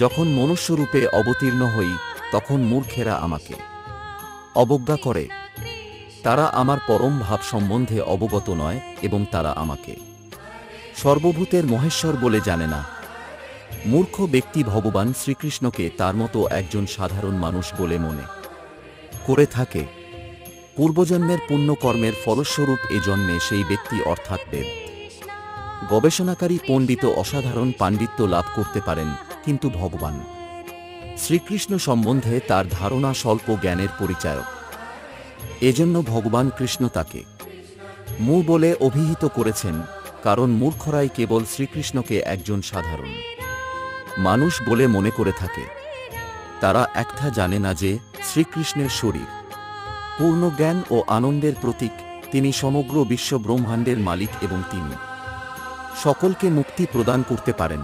যখন মনুষ্যরূপে অবতীর্ণ হই তখন মূর্খেরা আমাকে অবজ্ঞা করে। তারা আমার পরম ভাব সম্বন্ধে অবগত নয় এবং তারা আমাকে সর্বভূতের মহেশ্বর বলে জানে না। মূর্খ ব্যক্তি ভগবান শ্রীকৃষ্ণকে তার মতো একজন সাধারণ মানুষ বলে মনে করে থাকে। পূর্বজন্মের পুণ্যকর্মের ফলস্বরূপ এ জন্মে সেই ব্যক্তি অর্থাৎ দেব গবেষণাকারী পণ্ডিত অসাধারণ পাণ্ডিত্য লাভ করতে পারেন, কিন্তু ভগবান শ্রীকৃষ্ণ সম্বন্ধে তার ধারণা স্বল্প জ্ঞানের পরিচায়ক। এজন্য ভগবান কৃষ্ণ তাকে মূঢ় বলে অভিহিত করেছেন, কারণ মূর্খরাই কেবল শ্রীকৃষ্ণকে একজন সাধারণ মানুষ বলে মনে করে থাকে। তারা একটা জানে না যে শ্রীকৃষ্ণের শরীর পূর্ণ জ্ঞান ও আনন্দের প্রতীক। তিনি সমগ্র বিশ্ব ব্রহ্মাণ্ডের মালিক এবং তিনি সকলকে মুক্তি প্রদান করতে পারেন।